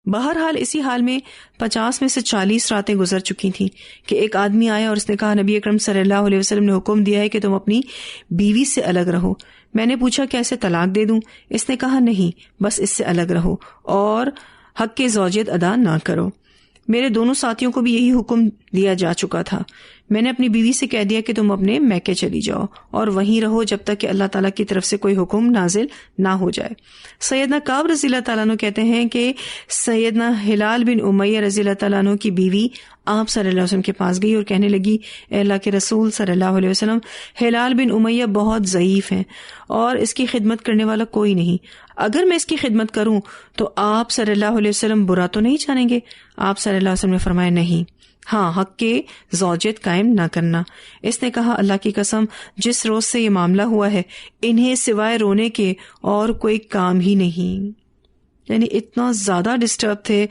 بہرحال اسی حال میں 50 میں سے 40 راتیں گزر چکی تھیں کہ ایک آدمی آیا اور اس نے کہا نبی اکرم صلی اللہ علیہ وسلم نے حکم دیا ہے کہ تم اپنی بیوی سے الگ رہو. میں نے پوچھا کیا اسے طلاق دے دوں؟ اس نے کہا نہیں، بس اس سے الگ رہو اور حق کے زوجیت ادا نہ کرو. میرے دونوں ساتھیوں کو بھی یہی حکم دیا جا چکا تھا. میں نے اپنی بیوی سے کہہ دیا کہ تم اپنے میکے چلی جاؤ اور وہیں رہو جب تک کہ اللہ تعالیٰ کی طرف سے کوئی حکم نازل نہ ہو جائے. سیدنا کعب رضی اللہ تعالیٰ عنہ کہتے ہیں کہ سیدنا ہلال بن امیہ رضی اللہ تعالیٰ عنہ کی بیوی آپ صلی اللہ علیہ وسلم کے پاس گئی اور کہنے لگی اے اللہ کے رسول صلی اللہ علیہ وسلم، ہلال بن امیہ بہت ضعیف ہیں اور اس کی خدمت کرنے والا کوئی نہیں. اگر میں اس کی خدمت کروں تو آپ صلی اللہ علیہ وسلم برا تو نہیں جانیں گے؟ آپ صلی اللہ علیہ وسلم نے فرمایا نہیں، ہاں حق کے زوجیت قائم نہ کرنا. اس نے کہا اللہ کی قسم جس روز سے یہ معاملہ ہوا ہے انہیں سوائے رونے کے اور کوئی کام ہی نہیں. یعنی اتنا زیادہ ڈسٹرب تھے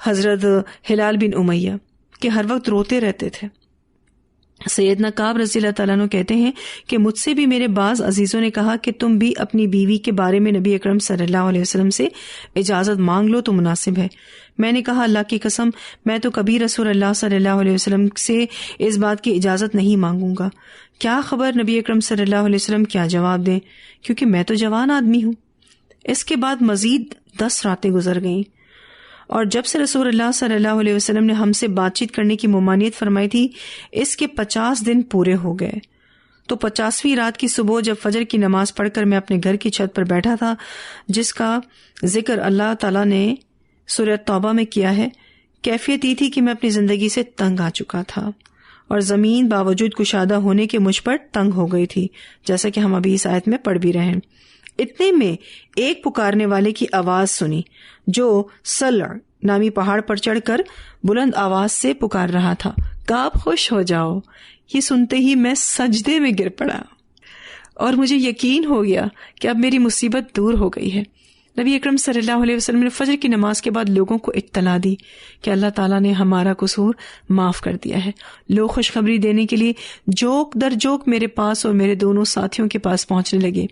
حضرت ہلال بن امیہ کہ ہر وقت روتے رہتے تھے. سیدنا کعب رضی اللہ تعالیٰ عنہ کہتے ہیں کہ مجھ سے بھی میرے بعض عزیزوں نے کہا کہ تم بھی اپنی بیوی کے بارے میں نبی اکرم صلی اللہ علیہ وسلم سے اجازت مانگ لو تو مناسب ہے. میں نے کہا اللہ کی قسم میں تو کبھی رسول اللہ صلی اللہ علیہ وسلم سے اس بات کی اجازت نہیں مانگوں گا. کیا خبر نبی اکرم صلی اللہ علیہ وسلم کیا جواب دیں، کیونکہ میں تو جوان آدمی ہوں. اس کے بعد مزید 10 راتیں گزر گئیں اور جب سے رسول اللہ صلی اللہ علیہ وسلم نے ہم سے بات چیت کرنے کی ممانعت فرمائی تھی اس کے 50 دن پورے ہو گئے. تو 50ویں رات کی صبح جب فجر کی نماز پڑھ کر میں اپنے گھر کی چھت پر بیٹھا تھا جس کا ذکر اللہ تعالیٰ نے سورہ توبہ میں کیا ہے، کیفیت یہ تھی کہ میں اپنی زندگی سے تنگ آ چکا تھا اور زمین باوجود کشادہ ہونے کے مجھ پر تنگ ہو گئی تھی، جیسا کہ ہم ابھی اس آیت میں پڑھ بھی رہے ہیں. اتنے میں ایک پکارنے والے کی آواز سنی جو سلع نامی پہاڑ پر چڑھ کر بلند آواز سے پکار رہا تھا، کعب خوش ہو جاؤ. یہ سنتے ہی میں سجدے میں گر پڑا اور مجھے یقین ہو گیا کہ اب میری مصیبت دور ہو گئی ہے. نبی اکرم صلی اللہ علیہ وسلم نے فجر کی نماز کے بعد لوگوں کو اطلاع دی کہ اللہ تعالیٰ نے ہمارا قصور معاف کر دیا ہے. لوگ خوشخبری دینے کے لیے جوک در جوک میرے پاس اور میرے دونوں ساتھیوں کے پاس پہنچنے لگے.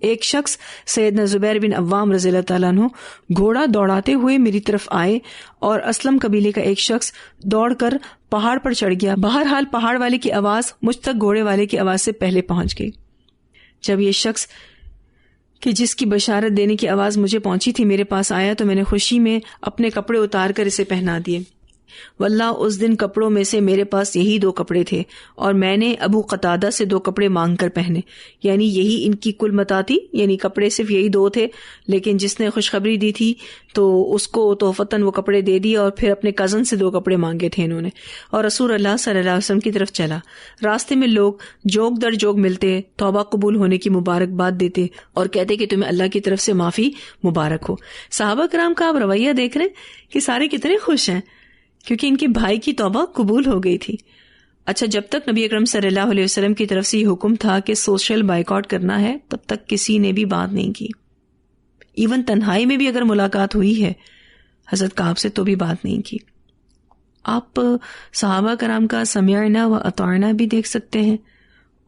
ایک شخص سیدنا زبیر بن عوام رضی اللہ تعالیٰ عنہ گھوڑا دوڑاتے ہوئے میری طرف آئے اور اسلم قبیلے کا ایک شخص دوڑ کر پہاڑ پر چڑھ گیا. بہرحال پہاڑ والے کی آواز مجھ تک گھوڑے والے کی آواز سے پہلے پہنچ گئی. جب یہ شخص کہ جس کی بشارت دینے کی آواز مجھے پہنچی تھی میرے پاس آیا تو میں نے خوشی میں اپنے کپڑے اتار کر اسے پہنا دیے. واللہ اس دن کپڑوں میں سے میرے پاس یہی 2 کپڑے تھے اور میں نے ابو قتادہ سے 2 کپڑے مانگ کر پہنے. یعنی یہی ان کی کل متاع تھی، یعنی کپڑے صرف یہی 2 تھے، لیکن جس نے خوشخبری دی تھی تو اس کو تحفتاً وہ کپڑے دے دیے اور پھر اپنے کزن سے 2 کپڑے مانگے تھے انہوں نے. اور رسول اللہ صلی اللہ علیہ وسلم کی طرف چلا. راستے میں لوگ جوگ در جوگ ملتے، توبہ قبول ہونے کی مبارکباد دیتے اور کہتے کہ تمہیں اللہ کی طرف سے معافی مبارک ہو. صحابہ کرام کا آپ رویہ دیکھ رہے ہیں کہ سارے کتنے خوش ہیں کیونکہ ان کے بھائی کی توبہ قبول ہو گئی تھی. اچھا، جب تک نبی اکرم صلی اللہ علیہ وسلم کی طرف سے یہ حکم تھا کہ سوشل بائیکاٹ کرنا ہے تب تک کسی نے بھی بات نہیں کی. ایون تنہائی میں بھی اگر ملاقات ہوئی ہے حضرت کعب سے تو بھی بات نہیں کی. آپ صحابہ کرام کا سمعنا و اطعنا بھی دیکھ سکتے ہیں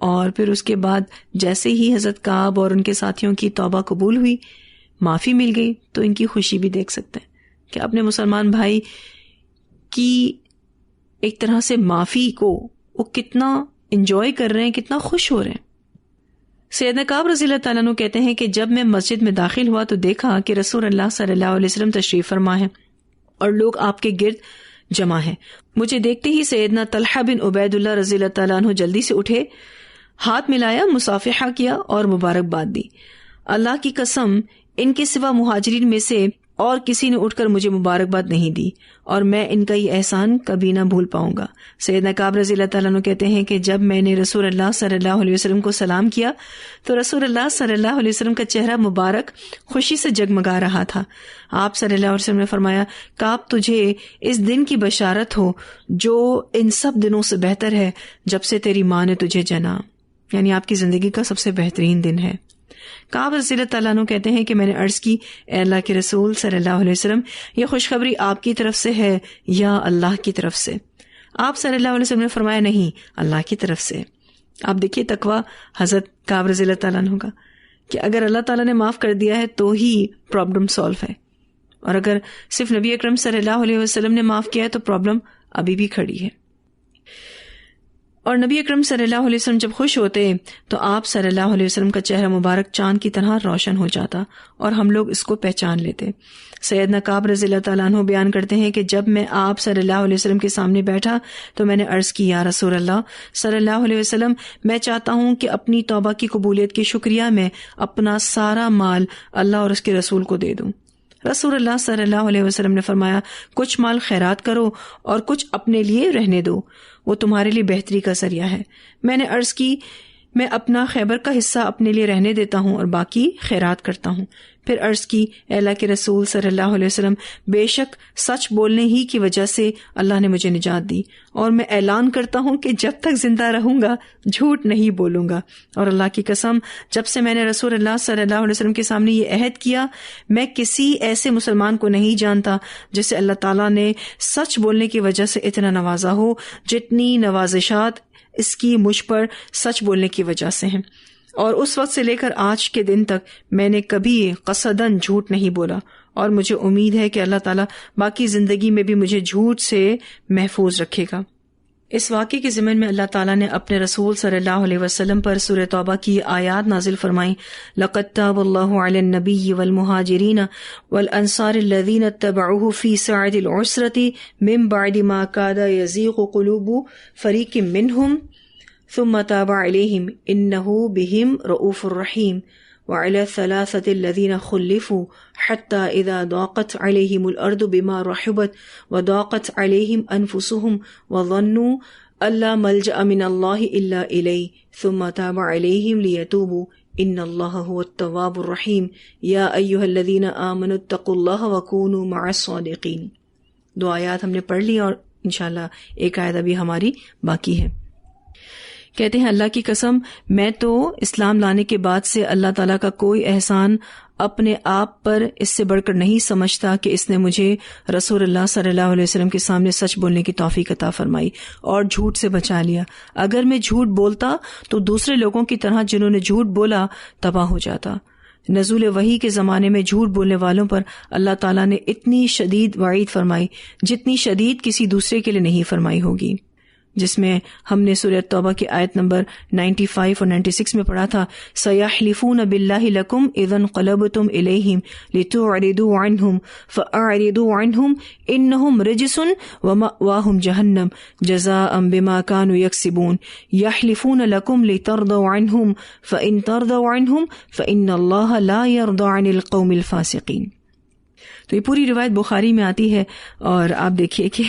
اور پھر اس کے بعد جیسے ہی حضرت کعب اور ان کے ساتھیوں کی توبہ قبول ہوئی، معافی مل گئی، تو ان کی خوشی بھی دیکھ سکتے ہیں کہ اپنے مسلمان بھائی کی ایک طرح سے معافی کو وہ کتنا انجوائے کر رہے ہیں، کتنا خوش ہو رہے ہیں. سیدنا کعب رضی اللہ تعالیٰ عنہ کہتے ہیں کہ جب میں مسجد میں داخل ہوا تو دیکھا کہ رسول اللہ صلی اللہ علیہ وسلم تشریف فرما ہے اور لوگ آپ کے گرد جمع ہیں. مجھے دیکھتے ہی سیدنا طلحہ بن عبید اللہ رضی اللہ تعالیٰ عنہ جلدی سے اٹھے، ہاتھ ملایا، مصافحہ کیا اور مبارکباد دی. اللہ کی قسم ان کے سوا مہاجرین میں سے اور کسی نے اٹھ کر مجھے مبارکباد نہیں دی اور میں ان کا یہ احسان کبھی نہ بھول پاؤں گا. سیدنا کعب رضی اللہ تعالیٰ عنہ کہتے ہیں کہ جب میں نے رسول اللہ صلی اللہ علیہ وسلم کو سلام کیا تو رسول اللہ صلی اللہ علیہ وسلم کا چہرہ مبارک خوشی سے جگمگا رہا تھا. آپ صلی اللہ علیہ وسلم نے فرمایا، کعب تجھے اس دن کی بشارت ہو جو ان سب دنوں سے بہتر ہے جب سے تیری ماں نے تجھے جنا. یعنی آپ کی زندگی کا سب سے بہترین دن ہے. کعب رضی اللہ تعالیٰ عنہ کہتے ہیں کہ میں نے عرض کی، اے اللہ کے رسول صلی اللہ علیہ وسلم، یہ خوشخبری آپ کی طرف سے ہے یا اللہ کی طرف سے؟ آپ صلی اللہ علیہ وسلم نے فرمایا، نہیں، اللہ کی طرف سے. آپ دیکھیے تقویٰ حضرت کعب رضی اللہ تعالیٰ عنہ کا کہ اگر اللہ تعالیٰ نے معاف کر دیا ہے تو ہی پرابلم سالو ہے، اور اگر صرف نبی اکرم صلی اللہ علیہ وسلم نے معاف کیا ہے تو پرابلم ابھی بھی کھڑی ہے. اور نبی اکرم صلی اللہ علیہ وسلم جب خوش ہوتے تو آپ صلی اللہ علیہ وسلم کا چہرہ مبارک چاند کی طرح روشن ہو جاتا اور ہم لوگ اس کو پہچان لیتے. سیدنا کعب رضی اللہ تعالیٰ عنہ بیان کرتے ہیں کہ جب میں آپ صلی اللہ علیہ وسلم کے سامنے بیٹھا تو میں نے عرض کی، یا رسول اللہ صلی اللہ علیہ وسلم، میں چاہتا ہوں کہ اپنی توبہ کی قبولیت کے شکریہ میں اپنا سارا مال اللہ اور اس کے رسول کو دے دوں. رسول اللہ صلی اللہ علیہ وسلم نے فرمایا، کچھ مال خیرات کرو اور کچھ اپنے لیے رہنے دو، وہ تمہارے لیے بہتری کا ذریعہ ہے. میں نے عرض کی، میں اپنا خیبر کا حصہ اپنے لیے رہنے دیتا ہوں اور باقی خیرات کرتا ہوں. پھر عرض کی، اے اللہ کے رسول صلی اللہ علیہ وسلم، بے شک سچ بولنے ہی کی وجہ سے اللہ نے مجھے نجات دی، اور میں اعلان کرتا ہوں کہ جب تک زندہ رہوں گا جھوٹ نہیں بولوں گا. اور اللہ کی قسم، جب سے میں نے رسول اللہ صلی اللہ علیہ وسلم کے سامنے یہ عہد کیا، میں کسی ایسے مسلمان کو نہیں جانتا جسے اللہ تعالیٰ نے سچ بولنے کی وجہ سے اتنا نوازا ہو جتنی نوازشات اس کی مجھ پر سچ بولنے کی وجہ سے ہیں. اور اس وقت سے لے کر آج کے دن تک میں نے کبھی قصداً جھوٹ نہیں بولا، اور مجھے امید ہے کہ اللہ تعالیٰ باقی زندگی میں بھی مجھے جھوٹ سے محفوظ رکھے گا. اس واقعے کے ضمن میں اللہ تعالیٰ نے اپنے رسول صلی اللہ علیہ وسلم پر سورہ توبہ کی آیات نازل فرمائیں. لَقَدْ تَابَ اللَّهُ عَلَى النَّبِيِّ وَالْمُهَاجِرِينَ وَالْأَنصَارِ الَّذِينَ اتَّبَعُوهُ فِي سَاعَةِ الْعُسْرَةِ مِن بَعْدِ مَا كَادَ يَزِيغُ قُلُوبُ فَرِيقٍ مِّنْهُمْ ثم تاب عليهم إنه بهم رؤوف رحيم. وعلى الثلاثة الذين خلفوا حتى إذا ضاقت عليهم الأرض بما رحبت وضاقت عليهم أنفسهم وظنوا أن لا ملجأ من الله إلا إليه ثم تاب عليهم ليتوبوا إن الله هو التواب الرحيم. يا أيها الذين آمنوا اتقوا الله وكونوا مع الصادقين. دو آیات ہم نے پڑھ لی اور انشاءاللہ ایک آیت ابھی ہماری باقی ہے. کہتے ہیں، اللہ کی قسم، میں تو اسلام لانے کے بعد سے اللہ تعالیٰ کا کوئی احسان اپنے آپ پر اس سے بڑھ کر نہیں سمجھتا کہ اس نے مجھے رسول اللہ صلی اللہ علیہ وسلم کے سامنے سچ بولنے کی توفیق عطا فرمائی اور جھوٹ سے بچا لیا. اگر میں جھوٹ بولتا تو دوسرے لوگوں کی طرح جنہوں نے جھوٹ بولا تباہ ہو جاتا. نزول وحی کے زمانے میں جھوٹ بولنے والوں پر اللہ تعالیٰ نے اتنی شدید وعید فرمائی جتنی شدید کسی دوسرے کے لیے نہیں فرمائی ہوگی، جس میں ہم نے سورہ توبہ کی آیت نمبر 95 اور 96 میں پڑھا تھا، سَيَحْلِفُونَ بِاللَّهِ لَكُمْ إِذَا انقَلَبْتُمْ إِلَيْهِمْ لِتُعْرِضُوا عَنْهُمْ فَأَعْرِضُوا عَنْهُمْ إِنَّهُمْ رِجْسٌ وَمَأْوَاهُمْ جَهَنَّمُ جَزَاءً بِمَا كَانُوا يَكْسِبُونَ يَحْلِفُونَ لَكُمْ لِتَرْضَوْا عَنْهُمْ فَإِن تَرْضَوْا عَنْهُمْ فَإِنَّ اللَّهَ لَا يَرْضَىٰ عَنِ الْقَوْمِ الْفَاسِقِينَ. تو یہ پوری روایت بخاری میں آتی ہے، اور آپ دیکھیے کہ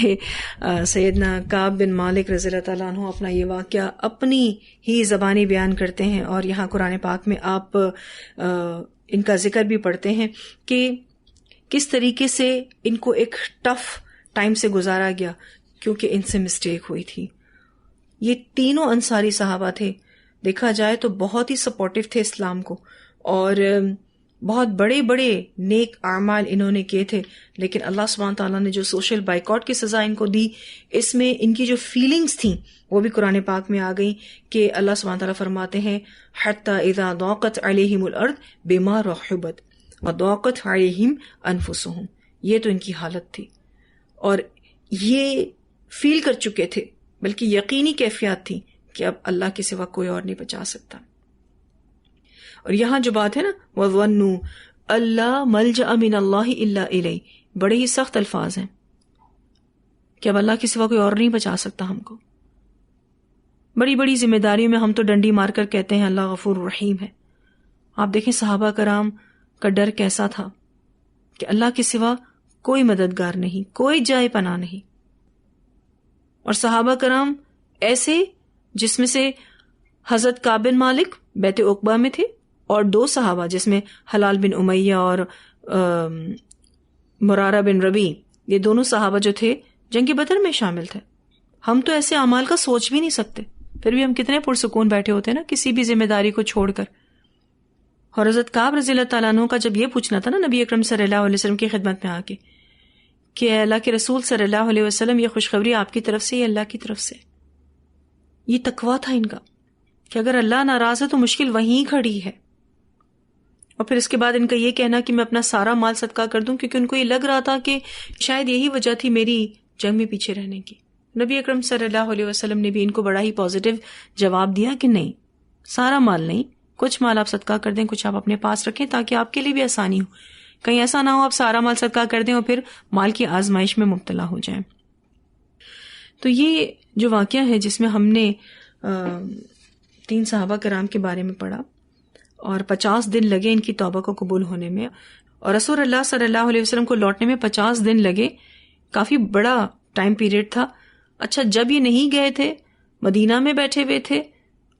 سیدنا کعب بن مالک رضی اللہ تعالیٰ عنہ اپنا یہ واقعہ اپنی ہی زبانی بیان کرتے ہیں، اور یہاں قرآن پاک میں آپ ان کا ذکر بھی پڑھتے ہیں کہ کس طریقے سے ان کو ایک ٹف ٹائم سے گزارا گیا کیونکہ ان سے مسٹیک ہوئی تھی. یہ تینوں انصاری صحابہ تھے، دیکھا جائے تو بہت ہی سپورٹیو تھے اسلام کو، اور بہت بڑے بڑے نیک اعمال انہوں نے کیے تھے، لیکن اللہ سبحانہ تعالیٰ نے جو سوشل بائیکاٹ کی سزا ان کو دی، اس میں ان کی جو فیلنگز تھیں وہ بھی قرآن پاک میں آ گئیں کہ اللہ سبحانہ تعالیٰ فرماتے ہیں حَتَّى إِذَا ضَاقَتْ عَلَيْهِمُ الْأَرْضُ بِمَا رَحُبَتْ وَضَاقَتْ عَلَيْهِمْ أَنفُسُهُمْ. یہ تو ان کی حالت تھی، اور یہ فیل کر چکے تھے، بلکہ یقینی کیفیات تھی کہ اب اللہ کے سوا کوئی اور نہیں بچا سکتا. اور یہاں جو بات ہے نا، وَظَنُّوا أَلَّا مَلْجَأَ مِنَ اللَّهِ إِلَّا إِلَيْهِ، بڑے ہی سخت الفاظ ہیں کہ اب اللہ کے سوا کوئی اور نہیں بچا سکتا ہم کو. بڑی بڑی ذمہ داریوں میں ہم تو ڈنڈی مار کر کہتے ہیں اللہ غفور رحیم ہے. آپ دیکھیں صحابہ کرام کا ڈر کیسا تھا کہ اللہ کے سوا کوئی مددگار نہیں، کوئی جائے پناہ نہیں. اور صحابہ کرام ایسے جس میں سے حضرت کعب بن مالک بیت عقبہ میں تھے، اور دو صحابہ جس میں حلال بن امیہ اور مرارہ بن ربی، یہ دونوں صحابہ جو تھے جنگ بدر میں شامل تھے. ہم تو ایسے اعمال کا سوچ بھی نہیں سکتے، پھر بھی ہم کتنے پرسکون بیٹھے ہوتے ہیں نا کسی بھی ذمہ داری کو چھوڑ کر. اور حضرت کعب رضی اللہ تعالیٰ عنہ کا جب یہ پوچھنا تھا نا نبی اکرم صلی اللہ علیہ وسلم کی خدمت میں آ کے کہ اے اللہ کے رسول صلی اللہ علیہ وسلم، یہ خوشخبری آپ کی طرف سے یا اللہ کی طرف سے؟ یہ تقویٰ تھا ان کا کہ اگر اللہ ناراض ہے تو مشکل وہیں کھڑی ہے. اور پھر اس کے بعد ان کا یہ کہنا کہ میں اپنا سارا مال صدقہ کر دوں، کیونکہ ان کو یہ لگ رہا تھا کہ شاید یہی وجہ تھی میری جنگ میں پیچھے رہنے کی۔ نبی اکرم صلی اللہ علیہ وسلم نے بھی ان کو بڑا ہی پازیٹیو جواب دیا کہ نہیں، سارا مال نہیں، کچھ مال آپ صدقہ کر دیں، کچھ آپ اپنے پاس رکھیں تاکہ آپ کے لیے بھی آسانی ہو، کہیں ایسا نہ ہو آپ سارا مال صدقہ کر دیں اور پھر مال کی آزمائش میں مبتلا ہو جائیں۔ تو یہ جو واقعہ ہے جس میں ہم نے 3 صحابہ کرام کے بارے میں پڑھا اور 50 دن لگے ان کی توبہ کو قبول ہونے میں، اور رسول اللہ صلی اللہ علیہ وسلم کو لوٹنے میں 50 دن لگے، کافی بڑا ٹائم پیریڈ تھا۔ اچھا، جب یہ نہیں گئے تھے، مدینہ میں بیٹھے ہوئے تھے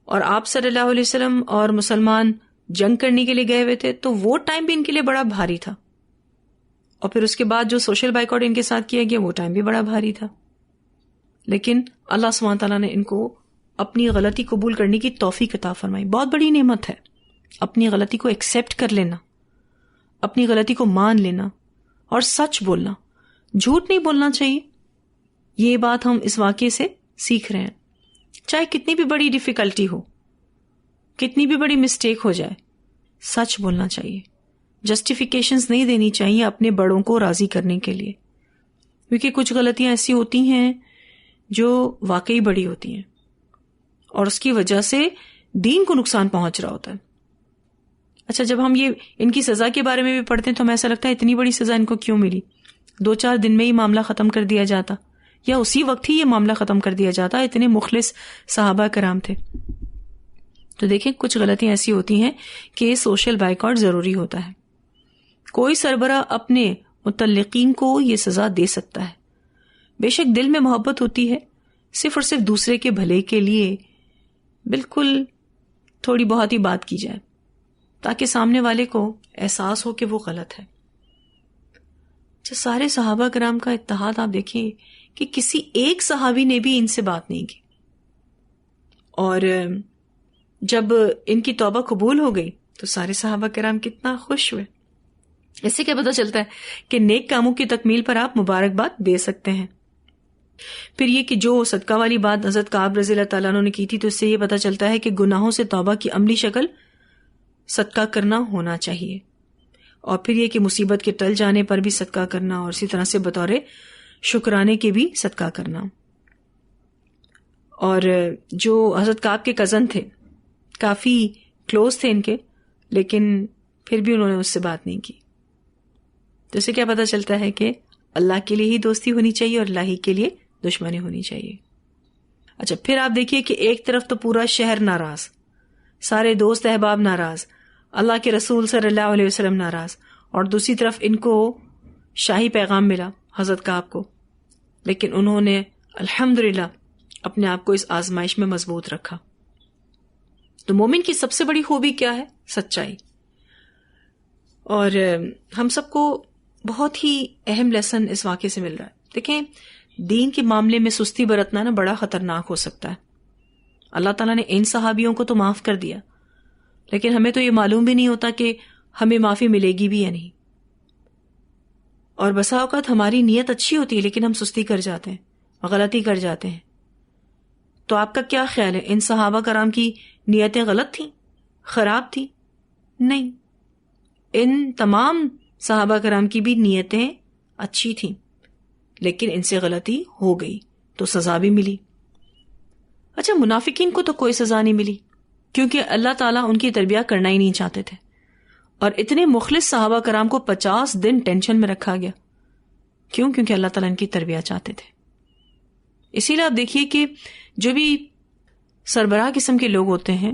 اور آپ صلی اللہ علیہ وسلم اور مسلمان جنگ کرنے کے لیے گئے ہوئے تھے، تو وہ ٹائم بھی ان کے لیے بڑا بھاری تھا، اور پھر اس کے بعد جو سوشل بائیکاٹ ان کے ساتھ کیا گیا وہ ٹائم بھی بڑا بھاری تھا۔ لیکن اللہ سبحانہ تعالیٰ نے ان کو اپنی غلطی قبول کرنے کی توفیق عطا فرمائی۔ بہت بڑی نعمت ہے اپنی غلطی کو ایکسیپٹ کر لینا، اپنی غلطی کو مان لینا اور سچ بولنا، جھوٹ نہیں بولنا چاہیے۔ یہ بات ہم اس واقعے سے سیکھ رہے ہیں، چاہے کتنی بھی بڑی ڈیفیکلٹی ہو، کتنی بھی بڑی مسٹیک ہو جائے، سچ بولنا چاہیے، جسٹیفیکیشنز نہیں دینی چاہیے اپنے بڑوں کو راضی کرنے کے لیے، کیونکہ کچھ غلطیاں ایسی ہوتی ہیں جو واقعی بڑی ہوتی ہیں اور اس کی وجہ سے دین کو نقصان پہنچ رہا ہوتا ہے۔ اچھا، جب ہم یہ ان کی سزا کے بارے میں بھی پڑھتے ہیں تو ہمیں ایسا لگتا ہے اتنی بڑی سزا ان کو کیوں ملی، 2-4 دن میں ہی معاملہ ختم کر دیا جاتا، یا اسی وقت ہی یہ معاملہ ختم کر دیا جاتا، اتنے مخلص صحابہ کرام تھے۔ تو دیکھیں کچھ غلطیاں ایسی ہوتی ہیں کہ سوشل بائیکاٹ ضروری ہوتا ہے۔ کوئی سربراہ اپنے متعلقین کو یہ سزا دے سکتا ہے، بے شک دل میں محبت ہوتی ہے، صرف اور صرف دوسرے کے بھلے کے لیے بالکل تھوڑی بہت ہی بات کی جائے تاکہ سامنے والے کو احساس ہو کہ وہ غلط ہے۔ جو سارے صحابہ کرام کا اتحاد آپ دیکھیں کہ کسی ایک صحابی نے بھی ان سے بات نہیں کی، اور جب ان کی توبہ قبول ہو گئی تو سارے صحابہ کرام کتنا خوش ہوئے۔ اس سے کیا پتہ چلتا ہے کہ نیک کاموں کی تکمیل پر آپ مبارکباد دے سکتے ہیں۔ پھر یہ کہ جو صدقہ والی بات حضرت کعب رضی اللہ تعالیٰ عنہ نے کی تھی، تو اس سے یہ پتہ چلتا ہے کہ گناہوں سے توبہ کی عملی شکل صدقہ کرنا ہونا چاہیے، اور پھر یہ کہ مصیبت کے ٹل جانے پر بھی صدقہ کرنا، اور اسی طرح سے بطور شکرانے کے بھی صدقہ کرنا۔ اور جو حضرت کعب کے کزن تھے، کافی کلوز تھے ان کے، لیکن پھر بھی انہوں نے اس سے بات نہیں کی، تو اسے کیا پتہ چلتا ہے کہ اللہ کے لیے ہی دوستی ہونی چاہیے اور اللہ ہی کے لیے دشمنی ہونی چاہیے۔ اچھا، پھر آپ دیکھیے کہ ایک طرف تو پورا شہر ناراض، سارے دوست احباب ناراض، اللہ کے رسول صلی اللہ علیہ وسلم ناراض، اور دوسری طرف ان کو شاہی پیغام ملا حضرت کعب کو، لیکن انہوں نے الحمدللہ اپنے آپ کو اس آزمائش میں مضبوط رکھا۔ تو مومن کی سب سے بڑی خوبی کیا ہے؟ سچائی۔ اور ہم سب کو بہت ہی اہم لیسن اس واقعے سے مل رہا ہے۔ دیکھیں، دین کے معاملے میں سستی برتنا نا بڑا خطرناک ہو سکتا ہے۔ اللہ تعالیٰ نے ان صحابیوں کو تو معاف کر دیا، لیکن ہمیں تو یہ معلوم بھی نہیں ہوتا کہ ہمیں معافی ملے گی بھی یا نہیں، اور بسا اوقات ہماری نیت اچھی ہوتی ہے لیکن ہم سستی کر جاتے ہیں، غلطی کر جاتے ہیں۔ تو آپ کا کیا خیال ہے، ان صحابہ کرام کی نیتیں غلط تھیں، خراب تھیں؟ نہیں، ان تمام صحابہ کرام کی بھی نیتیں اچھی تھیں، لیکن ان سے غلطی ہو گئی تو سزا بھی ملی۔ اچھا، منافقین کو تو کوئی سزا نہیں ملی کیونکہ اللہ تعالیٰ ان کی تربیت کرنا ہی نہیں چاہتے تھے، اور اتنے مخلص صحابہ کرام کو 50 دن ٹینشن میں رکھا گیا۔ کیوں؟ کیونکہ اللہ تعالیٰ ان کی تربیت چاہتے تھے۔ اسی لیے آپ دیکھیے کہ جو بھی سربراہ قسم کے لوگ ہوتے ہیں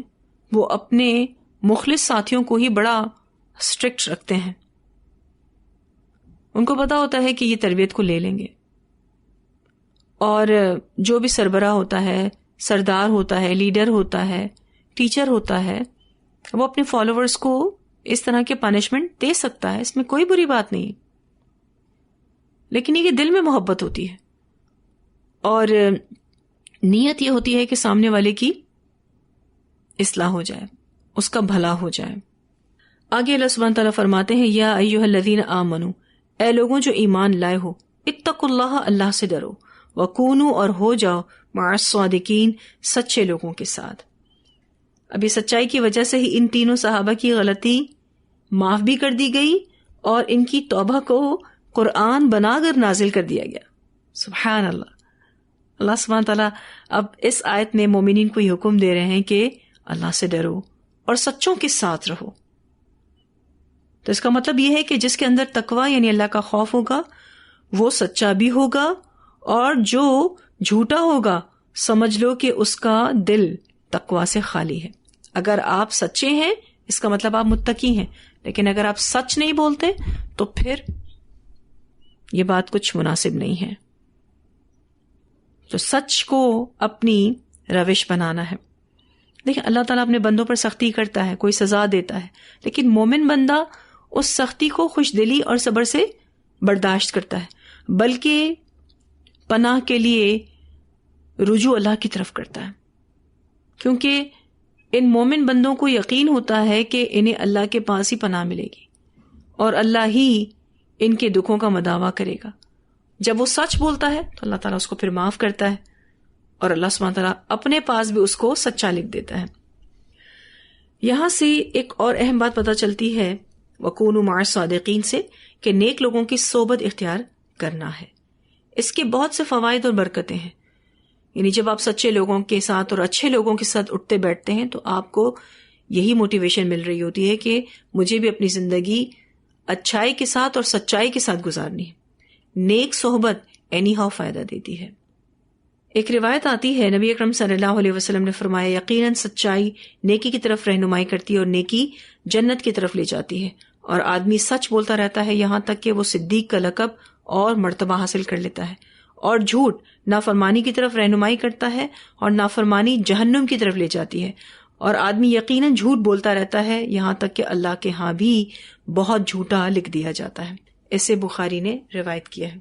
وہ اپنے مخلص ساتھیوں کو ہی بڑا اسٹرکٹ رکھتے ہیں، ان کو پتا ہوتا ہے کہ یہ تربیت کو لے لیں گے۔ اور جو بھی سربراہ ہوتا ہے، سردار ہوتا ہے، لیڈر ہوتا ہے، ٹیچر ہوتا ہے، وہ اپنے فالوورز کو اس طرح کے پنشمنٹ دے سکتا ہے، اس میں کوئی بری بات نہیں، لیکن یہ کہ دل میں محبت ہوتی ہے اور نیت یہ ہوتی ہے کہ سامنے والے کی اصلاح ہو جائے، اس کا بھلا ہو جائے۔ آگے اللہ سبحانہ تعالیٰ فرماتے ہیں، یا ایھا الذین آمنوا، اے لوگوں جو ایمان لائے ہو، اتقوا اللہ، اللہ سے ڈرو، وکونوا، اور ہو جاؤ، مع الصادقین، سچے لوگوں کے ساتھ۔ ابھی سچائی کی وجہ سے ہی ان تینوں صحابہ کی غلطی معاف بھی کر دی گئی اور ان کی توبہ کو قرآن بنا کر نازل کر دیا گیا. سبحان اللہ. اللہ سبحانہ تعالیٰ اب اس آیت میں مومنین کو یہ حکم دے رہے ہیں کہ اللہ سے ڈرو اور سچوں کے ساتھ رہو. تو اس کا مطلب یہ ہے کہ جس کے اندر تقوی یعنی اللہ کا خوف ہوگا وہ سچا بھی ہوگا، اور جو جھوٹا ہوگا سمجھ لو کہ اس کا دل تقوی سے خالی ہے. اگر آپ سچے ہیں اس کا مطلب آپ متقی ہیں، لیکن اگر آپ سچ نہیں بولتے تو پھر یہ بات کچھ مناسب نہیں ہے. تو سچ کو اپنی روش بنانا ہے. دیکھیں اللہ تعالیٰ اپنے بندوں پر سختی کرتا ہے، کوئی سزا دیتا ہے، لیکن مومن بندہ اس سختی کو خوش دلی اور صبر سے برداشت کرتا ہے، بلکہ پناہ کے لیے رجوع اللہ کی طرف کرتا ہے، کیونکہ ان مومن بندوں کو یقین ہوتا ہے کہ انہیں اللہ کے پاس ہی پناہ ملے گی اور اللہ ہی ان کے دکھوں کا مداوع کرے گا. جب وہ سچ بولتا ہے تو اللہ تعالیٰ اس کو پھر معاف کرتا ہے، اور اللہ سبحانہ تعالیٰ اپنے پاس بھی اس کو سچا لکھ دیتا ہے. یہاں سے ایک اور اہم بات پتہ چلتی ہے وَكُونُوا مَعَ الصَّادِقِينَ سے، کہ نیک لوگوں کی صحبت اختیار کرنا ہے. اس کے بہت سے فوائد اور برکتیں ہیں. یعنی جب آپ سچے لوگوں کے ساتھ اور اچھے لوگوں کے ساتھ اٹھتے بیٹھتے ہیں تو آپ کو یہی موٹیویشن مل رہی ہوتی ہے کہ مجھے بھی اپنی زندگی اچھائی کے ساتھ اور سچائی کے ساتھ گزارنی ہے. نیک صحبت اینی ہاؤ فائدہ دیتی ہے. ایک روایت آتی ہے نبی اکرم صلی اللہ علیہ وسلم نے فرمایا یقیناً سچائی نیکی کی طرف رہنمائی کرتی ہے اور نیکی جنت کی طرف لے جاتی ہے، اور آدمی سچ بولتا رہتا ہے یہاں تک کہ وہ صدیق کا لقب اور مرتبہ حاصل کر لیتا ہے، اور جھوٹ نافرمانی کی طرف رہنمائی کرتا ہے اور نافرمانی جہنم کی طرف لے جاتی ہے، اور آدمی یقیناً جھوٹ بولتا رہتا ہے یہاں تک کہ اللہ کے ہاں بھی بہت جھوٹا لکھ دیا جاتا ہے. اسے بخاری نے روایت کیا ہے.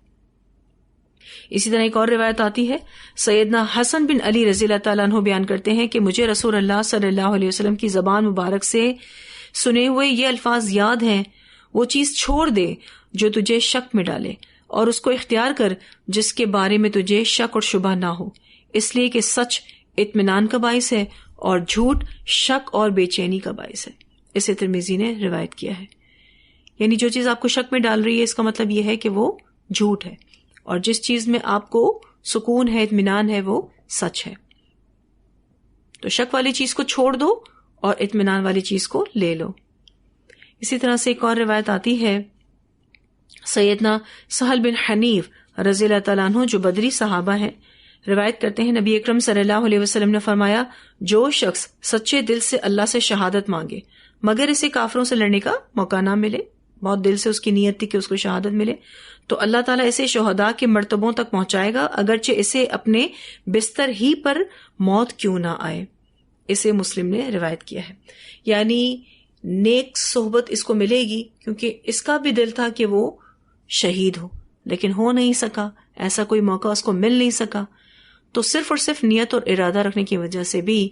اسی طرح ایک اور روایت آتی ہے، سیدنا حسن بن علی رضی اللہ تعالیٰ عنہ بیان کرتے ہیں کہ مجھے رسول اللہ صلی اللہ علیہ وسلم کی زبان مبارک سے سنے ہوئے یہ الفاظ یاد ہیں، وہ چیز چھوڑ دے جو تجھے شک میں ڈالے، اور اس کو اختیار کر جس کے بارے میں تجھے شک اور شبہ نہ ہو، اس لیے کہ سچ اطمینان کا باعث ہے اور جھوٹ شک اور بے چینی کا باعث ہے. اسے ترمذی نے روایت کیا ہے. یعنی جو چیز آپ کو شک میں ڈال رہی ہے اس کا مطلب یہ ہے کہ وہ جھوٹ ہے، اور جس چیز میں آپ کو سکون ہے، اطمینان ہے، وہ سچ ہے. تو شک والی چیز کو چھوڑ دو اور اطمینان والی چیز کو لے لو. اسی طرح سے ایک اور روایت آتی ہے، سیدنا سہل بن حنیف رضی اللہ تعالیٰ عنہ جو بدری صحابہ ہیں روایت کرتے ہیں نبی اکرم صلی اللہ علیہ وسلم نے فرمایا جو شخص سچے دل سے اللہ سے شہادت مانگے مگر اسے کافروں سے لڑنے کا موقع نہ ملے، بہت دل سے اس کی نیت تھی کہ اس کو شہادت ملے، تو اللہ تعالیٰ اسے شہداء کے مرتبوں تک پہنچائے گا اگرچہ اسے اپنے بستر ہی پر موت کیوں نہ آئے. اسے مسلم نے روایت کیا ہے. یعنی نیک صحبت اس کو ملے گی کیونکہ اس کا بھی دل تھا کہ وہ شہید ہو، لیکن ہو نہیں سکا، ایسا کوئی موقع اس کو مل نہیں سکا، تو صرف اور صرف نیت اور ارادہ رکھنے کی وجہ سے بھی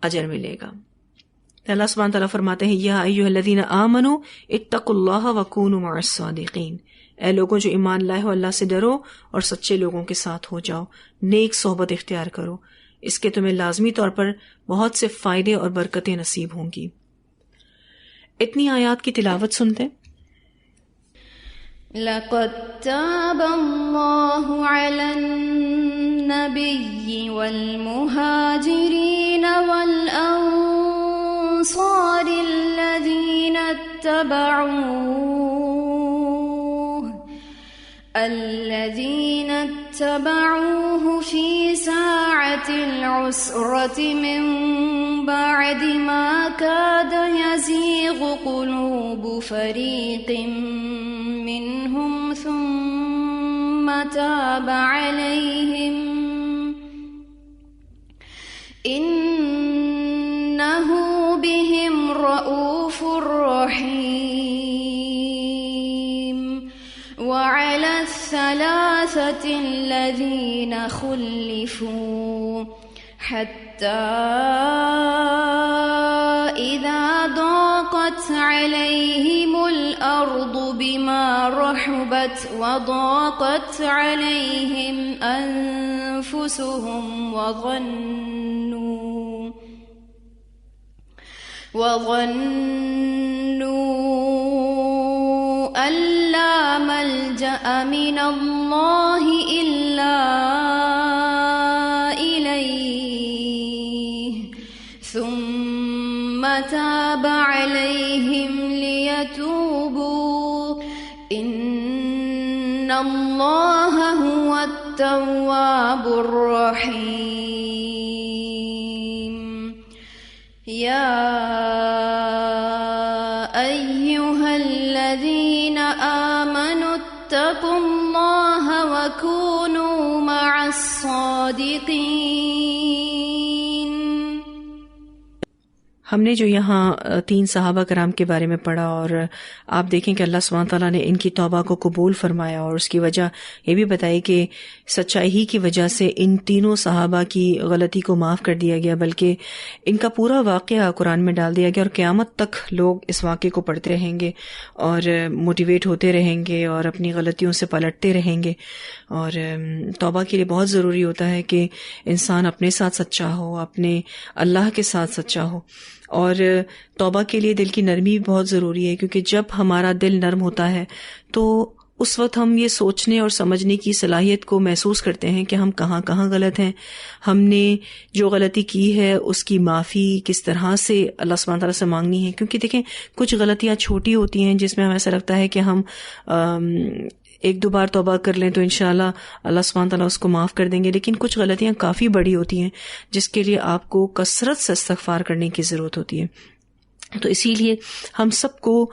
اجر ملے گا. اللہ سبحانہ تعالیٰ فرماتے ہیں یا ایھا الذین آمنوا اتقوا اللہ وکونوا مع الصادقین، اے لوگوں جو ایمان لائے ہو اللہ سے ڈرو اور سچے لوگوں کے ساتھ ہو جاؤ، نیک صحبت اختیار کرو، اس کے تمہیں لازمی طور پر بہت سے فائدے اور برکتیں نصیب ہوں گی. اتنی آیات کی تلاوت سنتے. لقد تاب اللہ علی النبی والمہاجرین والانصار الذين اتبعوه في ساعة العسرة من بعد ما كاد يزيغ قلوب فريق منهم ثم تاب عليهم إنه بهم رؤوف رحيم. وعلى الثلاثة الذين خلفوا حتى إذا ضاقت عليهم الأرض بما رحبت وضاقت عليهم أنفسهم وظنوا من الله إلا إليه ثم تاب عليهم ليتوبوا إن الله هو التواب الرحيم يا أيها الذين آمنوا اتقوا الله وكونوا مع الصادقين. ہم نے جو یہاں 3 صحابہ کرام کے بارے میں پڑھا، اور آپ دیکھیں کہ اللہ سبحانہ تعالیٰ نے ان کی توبہ کو قبول فرمایا، اور اس کی وجہ یہ بھی بتائی کہ سچائی ہی کی وجہ سے ان تینوں صحابہ کی غلطی کو معاف کر دیا گیا، بلکہ ان کا پورا واقعہ قرآن میں ڈال دیا گیا، اور قیامت تک لوگ اس واقعے کو پڑھتے رہیں گے اور موٹیویٹ ہوتے رہیں گے اور اپنی غلطیوں سے پلٹتے رہیں گے. اور توبہ کے لیے بہت ضروری ہوتا ہے کہ انسان اپنے ساتھ سچا ہو، اپنے اللہ کے ساتھ سچا ہو. اور توبہ کے لیے دل کی نرمی بھی بہت ضروری ہے، کیونکہ جب ہمارا دل نرم ہوتا ہے تو اس وقت ہم یہ سوچنے اور سمجھنے کی صلاحیت کو محسوس کرتے ہیں کہ ہم کہاں کہاں غلط ہیں، ہم نے جو غلطی کی ہے اس کی معافی کس طرح سے اللہ سبحانہ تعالیٰ سے مانگنی ہے. کیونکہ دیکھیں کچھ غلطیاں چھوٹی ہوتی ہیں جس میں ہمیں ایسا لگتا ہے کہ ہم 1-2 بار توبہ کر لیں تو انشاءاللہ اللہ سبحانہ تعالیٰ اس کو معاف کر دیں گے، لیکن کچھ غلطیاں کافی بڑی ہوتی ہیں جس کے لیے آپ کو کثرت سے استغفار کرنے کی ضرورت ہوتی ہے. تو اسی لیے ہم سب کو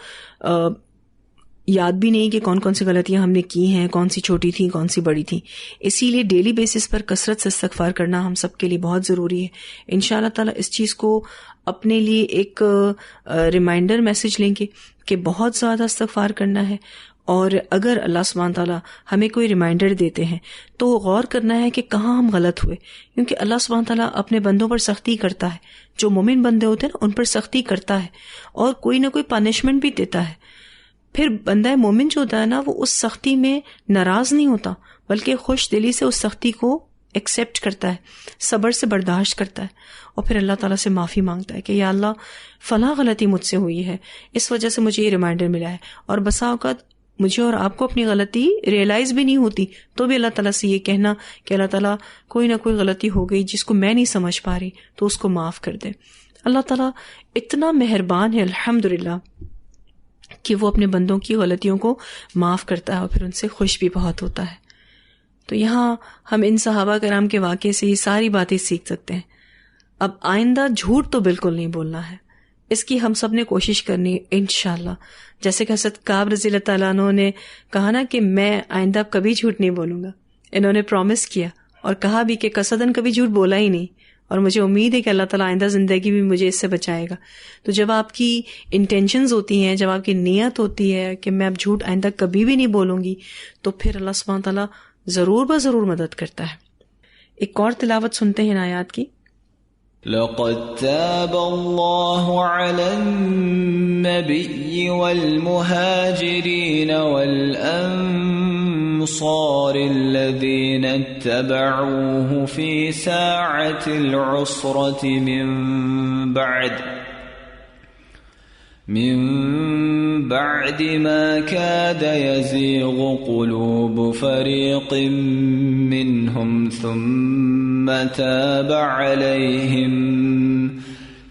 یاد بھی نہیں کہ کون کون سی غلطیاں ہم نے کی ہیں، کون سی چھوٹی تھیں کون سی بڑی تھیں. اسی لیے ڈیلی بیسس پر کثرت سے استغفار کرنا ہم سب کے لیے بہت ضروری ہے. انشاءاللہ تعالیٰ اس چیز کو اپنے لیے ایک ریمائنڈر میسج لیں گے کہ بہت زیادہ استغفار کرنا ہے. اور اگر اللہ سبحانہ تعالیٰ ہمیں کوئی ریمائنڈر دیتے ہیں تو غور کرنا ہے کہ کہاں ہم غلط ہوئے، کیونکہ اللہ سبحانہ تعالیٰ اپنے بندوں پر سختی کرتا ہے. جو مومن بندے ہوتے ہیں نا ان پر سختی کرتا ہے اور کوئی نہ کوئی پنشمنٹ بھی دیتا ہے. پھر بندہ مومن جو ہوتا ہے نا وہ اس سختی میں ناراض نہیں ہوتا، بلکہ خوش دلی سے اس سختی کو ایکسیپٹ کرتا ہے، صبر سے برداشت کرتا ہے، اور پھر اللہ تعالیٰ سے معافی مانگتا ہے کہ یا اللہ فلاں غلطی مجھ سے ہوئی ہے، اس وجہ سے مجھے یہ ریمائنڈر ملا ہے. اور بسا اوقات مجھے اور آپ کو اپنی غلطی ریئلائز بھی نہیں ہوتی تو بھی اللہ تعالیٰ سے یہ کہنا کہ اللہ تعالیٰ کوئی نہ کوئی غلطی ہو گئی جس کو میں نہیں سمجھ پا رہی تو اس کو معاف کر دے. اللہ تعالیٰ اتنا مہربان ہے الحمدللہ کہ وہ اپنے بندوں کی غلطیوں کو معاف کرتا ہے اور پھر ان سے خوش بھی بہت ہوتا ہے. تو یہاں ہم ان صحابہ کرام کے واقعے سے یہ ساری باتیں سیکھ سکتے ہیں. اب آئندہ جھوٹ تو بالکل نہیں بولنا ہے، اس کی ہم سب نے کوشش کرنی انشاءاللہ. جیسے کہ حضرت کعب رضی اللہ تعالیٰ عنہ نے کہا نا کہ میں آئندہ کبھی جھوٹ نہیں بولوں گا. انہوں نے پرومس کیا اور کہا بھی کہ قصداً کبھی جھوٹ بولا ہی نہیں، اور مجھے امید ہے کہ اللہ تعالیٰ آئندہ زندگی بھی مجھے اس سے بچائے گا. تو جب آپ کی انٹینشنز ہوتی ہیں، جب آپ کی نیت ہوتی ہے کہ میں اب جھوٹ آئندہ کبھی بھی نہیں بولوں گی، تو پھر اللہ سبحانہ تعالیٰ ضرور بضرور مدد کرتا ہے. ایک اور تلاوت سنتے ہیں آیات کی. لقد تاب الله على النبي والمهاجرين والأنصار الذين اتبعوه في ساعة العسرة من بعد ما كاد يزيغ قلوب فريق منهم ثم تاب عليهم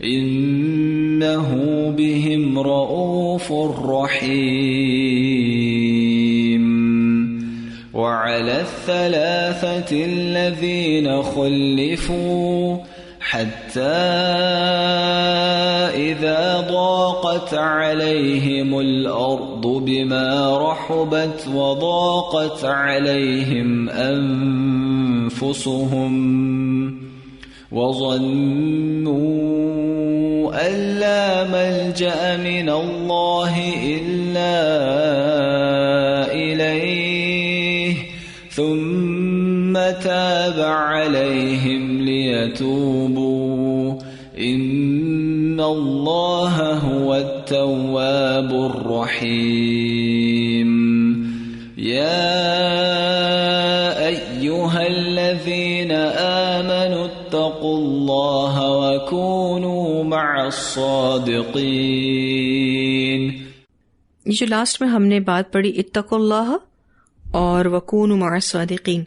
إنه بهم رؤوف رحيم. وعلى 3 الذين خلفوا حتى إذا ضاقت عليهم الأرض بما رحبت وضاقت عليهم أنفسهم وظنوا أن لا ملجأ من الله إلا إليه ثم تاب عليهم ليتوبوا إن الله هو التواب الرحيم. يا أيها الذين آمنوا اتقوا الله وكونوا مع الصادقين. یہ جو لاسٹ میں ہم نے بات پڑھی اتقوا اللہ اور وکونوا مع الصادقین.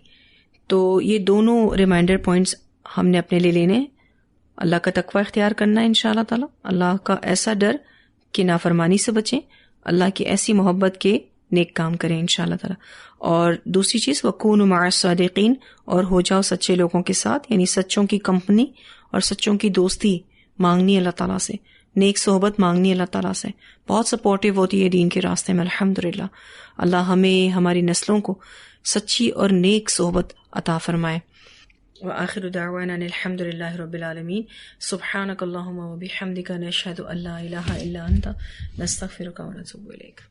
تو یہ دونوں ریمائنڈر پوائنٹس ہم نے اپنے لیے لینے. اللہ کا تقوی اختیار کرنا ہے انشاءاللہ تعالی, اللہ کا ایسا ڈر کہ نافرمانی سے بچیں, اللہ کی ایسی محبت کے نیک کام کریں انشاءاللہ تعالی. اور دوسری چیز وکونوا مع الصادقین, اور ہو جاؤ سچے لوگوں کے ساتھ, یعنی سچوں کی کمپنی اور سچوں کی دوستی مانگنی اللہ تعالیٰ سے, نیک صحبت مانگنی اللہ تعالیٰ سے. بہت سپورٹیو ہوتی ہے دین کے راستے میں الحمدللہ. اللہ ہمیں ہماری نسلوں کو سچی اور نیک صحبت عطا فرمائے. وآخر دعوانا الحمد للہ رب العالمین. سبحانک اللہم وبحمدک نشہد ان لا الہ الا انت نستغفرک ونتوب الیک.